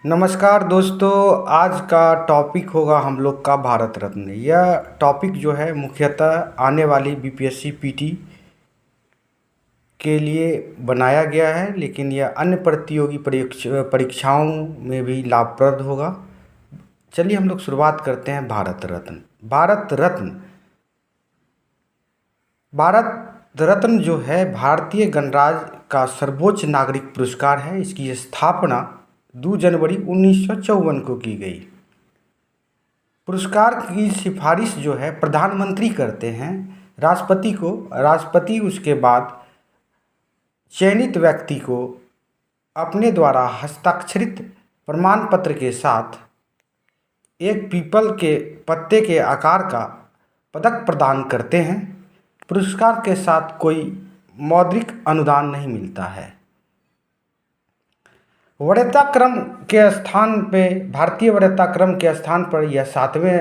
नमस्कार दोस्तों। आज का टॉपिक होगा हम लोग का भारत रत्न। यह टॉपिक जो है मुख्यतः आने वाली बीपीएससी पीटी के लिए बनाया गया है, लेकिन यह अन्य प्रतियोगी परीक्षाओं में भी लाभप्रद होगा। चलिए हम लोग शुरुआत करते हैं भारत रत्न। भारत रत्न जो है भारतीय गणराज्य का सर्वोच्च नागरिक पुरस्कार है। इसकी स्थापना 2 जनवरी 1954 को की गई। पुरस्कार की सिफारिश जो है प्रधानमंत्री करते हैं राष्ट्रपति को। राष्ट्रपति उसके बाद चयनित व्यक्ति को अपने द्वारा हस्ताक्षरित प्रमाण पत्र के साथ एक पीपल के पत्ते के आकार का पदक प्रदान करते हैं। पुरस्कार के साथ कोई मौद्रिक अनुदान नहीं मिलता है। वरीयता क्रम के स्थान पे भारतीय वरीयता क्रम के स्थान पर यह 7वें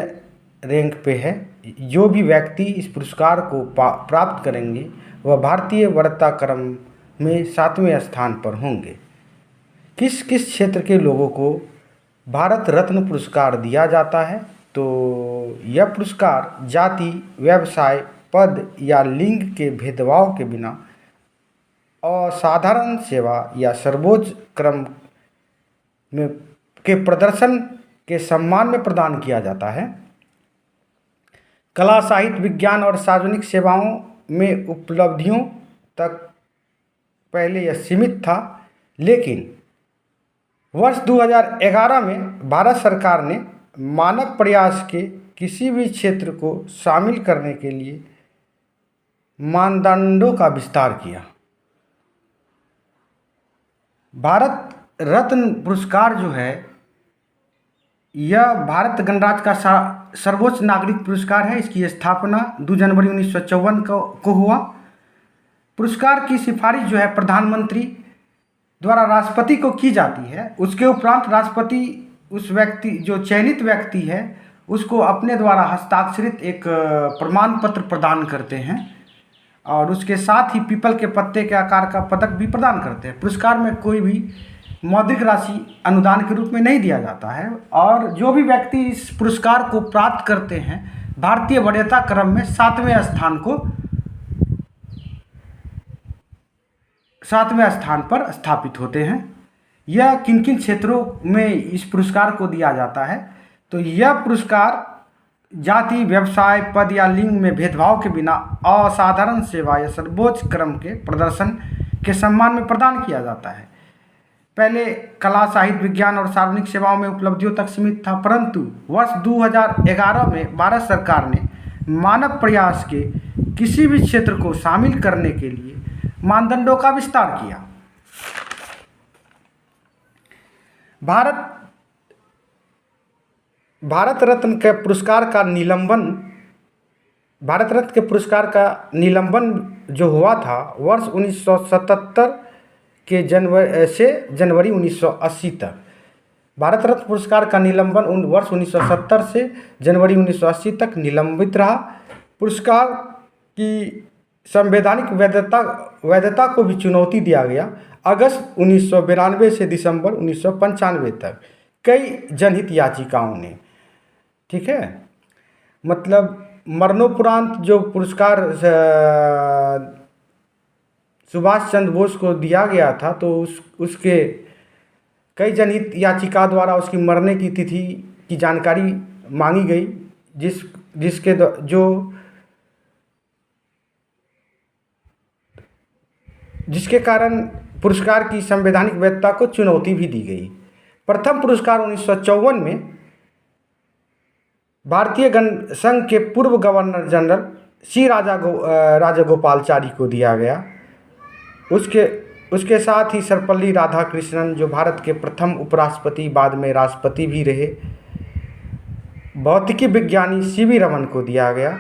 रैंक पे है। जो भी व्यक्ति इस पुरस्कार को प्राप्त करेंगे वह भारतीय वरीयता क्रम में 7वें स्थान पर होंगे। किस किस क्षेत्र के लोगों को भारत रत्न पुरस्कार दिया जाता है? तो यह पुरस्कार जाति, व्यवसाय, पद या लिंग के भेदभाव के बिना असाधारण सेवा या सर्वोच्च क्रम में के प्रदर्शन के सम्मान में प्रदान किया जाता है। कला, साहित्य, विज्ञान और सार्वजनिक सेवाओं में उपलब्धियों तक पहले यह सीमित था, लेकिन वर्ष 2011 में भारत सरकार ने मानव प्रयास के किसी भी क्षेत्र को शामिल करने के लिए मानदंडों का विस्तार किया। भारत रत्न पुरस्कार जो है यह भारत गणराज्य का सर्वोच्च नागरिक पुरस्कार है। इसकी स्थापना 2 जनवरी 1954 को हुआ। पुरस्कार की सिफारिश जो है प्रधानमंत्री द्वारा राष्ट्रपति को की जाती है। उसके उपरांत राष्ट्रपति उस व्यक्ति जो चयनित व्यक्ति है उसको अपने द्वारा हस्ताक्षरित एक प्रमाण पत्र प्रदान करते हैं और उसके साथ ही पीपल के पत्ते के आकार का पदक भी प्रदान करते हैं। पुरस्कार में कोई भी मौद्रिक राशि अनुदान के रूप में नहीं दिया जाता है और जो भी व्यक्ति इस पुरस्कार को प्राप्त करते हैं भारतीय वरीयता क्रम में 7वें स्थान पर स्थापित होते हैं। यह किन किन क्षेत्रों में इस पुरस्कार को दिया जाता है? तो यह पुरस्कार जाति, व्यवसाय, पद या लिंग में भेदभाव के बिना असाधारण सेवा या सर्वोच्च क्रम के प्रदर्शन के सम्मान में प्रदान किया जाता है। पहले कला, साहित्य, विज्ञान और सार्वजनिक सेवाओं में उपलब्धियों तक सीमित था, परंतु वर्ष 2011 में भारत सरकार ने मानव प्रयास के किसी भी क्षेत्र को शामिल करने के लिए मानदंडों का विस्तार किया। भारत रत्न के पुरस्कार निलंबन जो हुआ था वर्ष 1977 के जनवरी 1980 तक। भारत रत्न पुरस्कार का निलंबन वर्ष 1970 से जनवरी 1980 तक निलंबित रहा। पुरस्कार की संवैधानिक वैधता को भी चुनौती दिया गया। अगस्त 1992 से दिसंबर 1995 तक कई जनहित याचिकाओं ने, ठीक है, मतलब मरणोपरांत जो पुरस्कार सुभाष चंद्र बोस को दिया गया था तो उसके कई जनहित याचिका द्वारा उसकी मरने की तिथि की जानकारी मांगी गई, जिसके कारण पुरस्कार की संवैधानिक वैधता को चुनौती भी दी गई। प्रथम पुरस्कार 1954 में भारतीय संघ के पूर्व गवर्नर जनरल सी राजागोपालाचारी को दिया गया। उसके साथ ही सर्वपल्ली राधाकृष्णन जो भारत के प्रथम उपराष्ट्रपति बाद में राष्ट्रपति भी रहे, भौतिकी विज्ञानी सीवी रमन को दिया गया।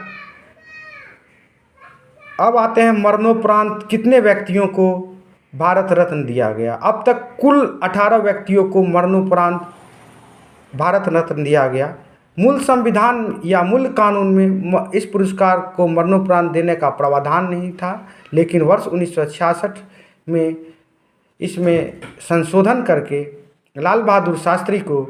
अब आते हैं मरणोपरांत कितने व्यक्तियों को भारत रत्न दिया गया। अब तक कुल 18 व्यक्तियों को मरणोपरांत भारत रत्न दिया गया। मूल संविधान या मूल कानून में इस पुरस्कार को मरणोपरांत देने का प्रावधान नहीं था, लेकिन वर्ष 1966 में इसमें संशोधन करके लाल बहादुर शास्त्री को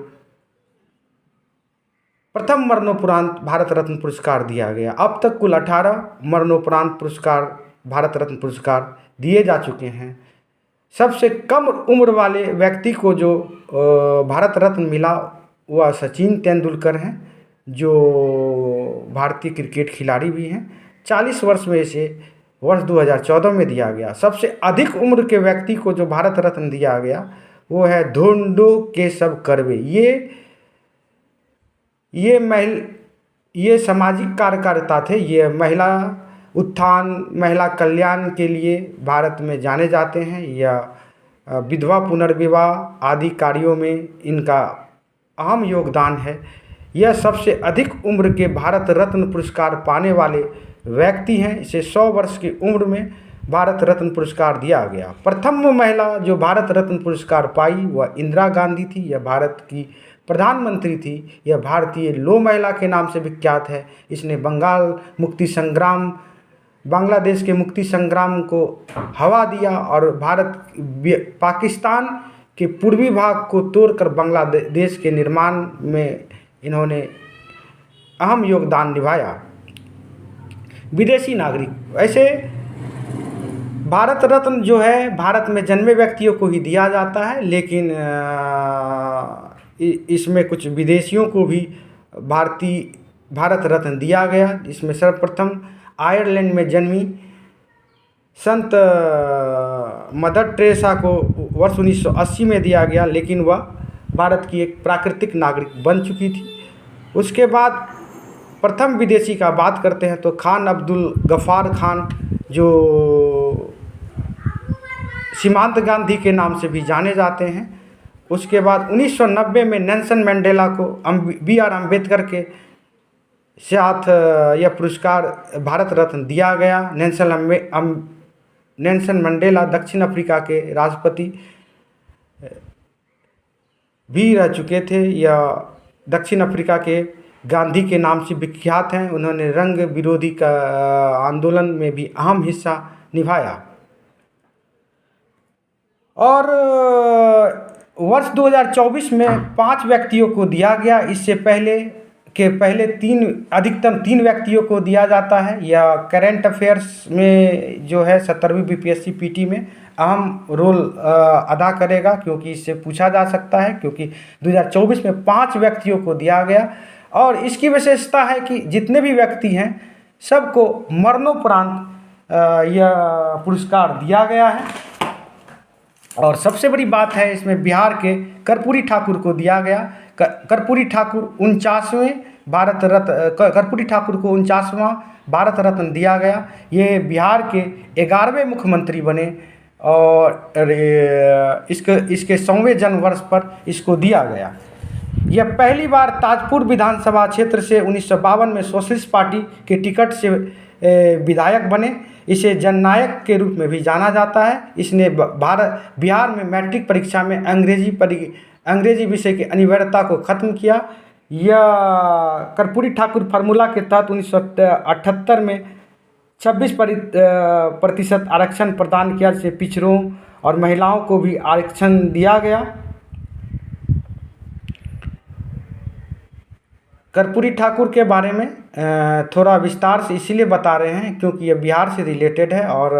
प्रथम मरणोपरांत भारत रत्न पुरस्कार दिया गया। अब तक कुल 18 मरणोपरांत पुरस्कार, भारत रत्न पुरस्कार दिए जा चुके हैं। सबसे कम उम्र वाले व्यक्ति को जो भारत रत्न मिला वह सचिन तेंदुलकर हैं, जो भारतीय क्रिकेट खिलाड़ी भी हैं। 40 वर्ष में से वर्ष 2014 में दिया गया। सबसे अधिक उम्र के व्यक्ति को जो भारत रत्न दिया गया वो है धोंडो केशव कर्वे। ये सामाजिक कार्यकर्ता थे। ये महिला उत्थान, महिला कल्याण के लिए भारत में जाने जाते हैं, या विधवा पुनर्विवाह आदि कार्यों में इनका अहम योगदान है। यह सबसे अधिक उम्र के भारत रत्न पुरस्कार पाने वाले व्यक्ति हैं। इसे 100 वर्ष की उम्र में भारत रत्न पुरस्कार दिया गया। प्रथम महिला जो भारत रत्न पुरस्कार पाई वह इंदिरा गांधी थी। यह भारत की प्रधानमंत्री थी। यह भारतीय लौह महिला के नाम से विख्यात है। इसने बांग्लादेश के मुक्ति संग्राम को हवा दिया और पाकिस्तान के पूर्वी भाग को तोड़कर बांग्लादेश के निर्माण में इन्होंने अहम योगदान निभाया। विदेशी नागरिक, ऐसे भारत रत्न जो है भारत में जन्मे व्यक्तियों को ही दिया जाता है, लेकिन इसमें कुछ विदेशियों को भी भारत रत्न दिया गया। इसमें सर्वप्रथम आयरलैंड में जन्मी संत मदर टेरेसा को वर्ष 1980 में दिया गया, लेकिन वह भारत की एक प्राकृतिक नागरिक बन चुकी थी। उसके बाद प्रथम विदेशी का बात करते हैं तो खान अब्दुल गफ़ार खान, जो सीमांत गांधी के नाम से भी जाने जाते हैं। उसके बाद 1990 में नेल्सन मंडेला को BR अम्बेडकर के साथ यह पुरस्कार भारत रत्न दिया गया। नेल्सन मंडेला दक्षिण अफ्रीका के राष्ट्रपति भी रह चुके थे। यह दक्षिण अफ्रीका के गांधी के नाम से विख्यात हैं। उन्होंने रंग विरोधी का आंदोलन में भी अहम हिस्सा निभाया। और वर्ष 2024 में 5 व्यक्तियों को दिया गया। इससे पहले अधिकतम 3 व्यक्तियों को दिया जाता है। यह करंट अफेयर्स में जो है 17वीं BPSC PT में अहम रोल अदा करेगा, क्योंकि इससे पूछा जा सकता है। क्योंकि 2024 में 5 व्यक्तियों को दिया गया और इसकी विशेषता है कि जितने भी व्यक्ति हैं सबको मरणोपरांत यह पुरस्कार दिया गया है। और सबसे बड़ी बात है इसमें बिहार के कर्पूरी ठाकुर को दिया गया। कर्पूरी ठाकुर 49वें भारत रत्न दिया गया। ये बिहार के 11वें मुख्यमंत्री बने और इसके 100वें जन्म वर्ष पर इसको दिया गया। यह पहली बार ताजपुर विधानसभा क्षेत्र से 1952 में सोशलिस्ट पार्टी के टिकट से विधायक बने। इसे जननायक के रूप में भी जाना जाता है। इसने बिहार में मैट्रिक परीक्षा में अंग्रेजी विषय की अनिवार्यता को ख़त्म किया। यह कर्पूरी ठाकुर फार्मूला के तहत 1978 में 26% आरक्षण प्रदान किया, जिसे पिछड़ों और महिलाओं को भी आरक्षण दिया गया। कर्पूरी ठाकुर के बारे में थोड़ा विस्तार से इसीलिए बता रहे हैं क्योंकि ये बिहार से रिलेटेड है और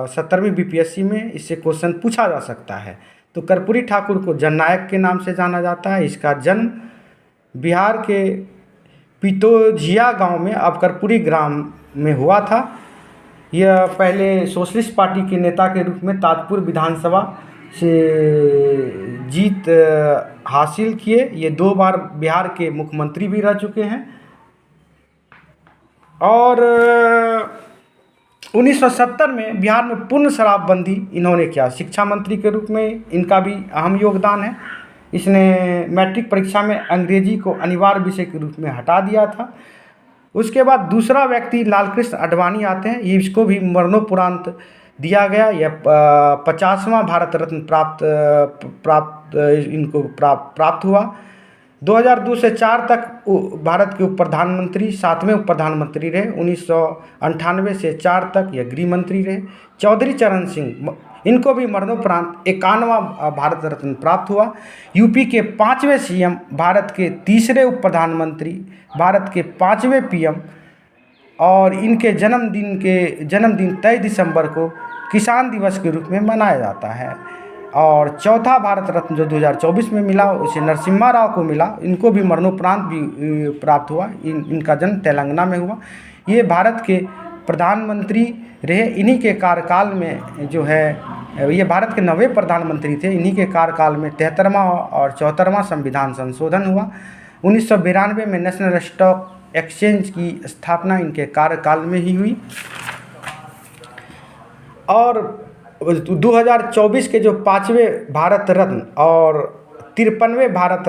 17वीं BPSC में इससे क्वेश्चन पूछा जा सकता है। तो कर्पूरी ठाकुर को जननायक के नाम से जाना जाता है। इसका जन्म बिहार के पितोझिया गांव में, अब कर्पूरी ग्राम में हुआ था। यह पहले सोशलिस्ट पार्टी के नेता के रूप में ताजपुर विधानसभा से जीत हासिल किए। ये 2 बार बिहार के मुख्यमंत्री भी रह चुके हैं। और 1970 में बिहार में पूर्ण शराबबंदी इन्होंने किया। शिक्षा मंत्री के रूप में इनका भी अहम योगदान है। इसने मैट्रिक परीक्षा में अंग्रेजी को अनिवार्य विषय के रूप में हटा दिया था। उसके बाद दूसरा व्यक्ति लालकृष्ण आडवाणी आते हैं। ये इसको भी मरणोपरांत दिया गया। यह 50वां भारत रत्न प्राप्त हुआ। 2002 से 4 तक भारत के उप प्रधानमंत्री, 7वें उप प्रधानमंत्री रहे। 1998 से 4 तक यह गृह मंत्री रहे। चौधरी चरण सिंह इनको भी मरणोपरांत 51वां भारत रत्न प्राप्त हुआ। यूपी के 5वें सीएम, भारत के तीसरे उप प्रधानमंत्री, भारत के 5वें पीएम, और इनके जन्मदिन 23 दिसंबर को किसान दिवस के रूप में मनाया जाता है। और चौथा भारत रत्न जो 2024 में मिला उसे नरसिम्हा राव को मिला। इनको भी मरणोपरांत भी प्राप्त हुआ। इनका जन्म तेलंगाना में हुआ। ये भारत के प्रधानमंत्री रहे। इन्हीं के कार्यकाल में जो है, ये भारत के 9वें प्रधानमंत्री थे। इन्हीं के कार्यकाल में 73वां और 74वां संविधान संशोधन हुआ। 1992 में नेशनल स्टॉक एक्सचेंज की स्थापना इनके कार्यकाल में ही हुई। और 2024 के जो 5वें भारत रत्न और 53वें भारत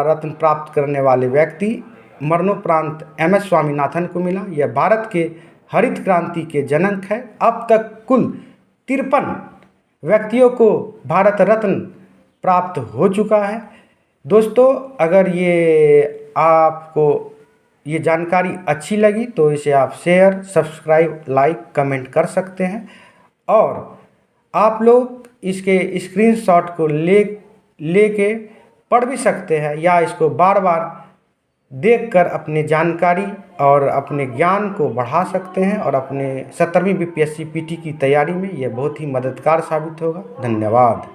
रत्न प्राप्त करने वाले व्यक्ति मरणोपरांत MS स्वामीनाथन को मिला। यह भारत के हरित क्रांति के जनक है। अब तक कुल 53 व्यक्तियों को भारत रत्न प्राप्त हो चुका है। दोस्तों, अगर ये आपको ये जानकारी अच्छी लगी तो इसे आप शेयर, सब्सक्राइब, लाइक, कमेंट कर सकते हैं। और आप लोग इसके स्क्रीनशॉट को लेके पढ़ भी सकते हैं, या इसको बार बार देखकर अपनी जानकारी और अपने ज्ञान को बढ़ा सकते हैं। और अपने 17वीं BPSC PT की तैयारी में यह बहुत ही मददगार साबित होगा। धन्यवाद।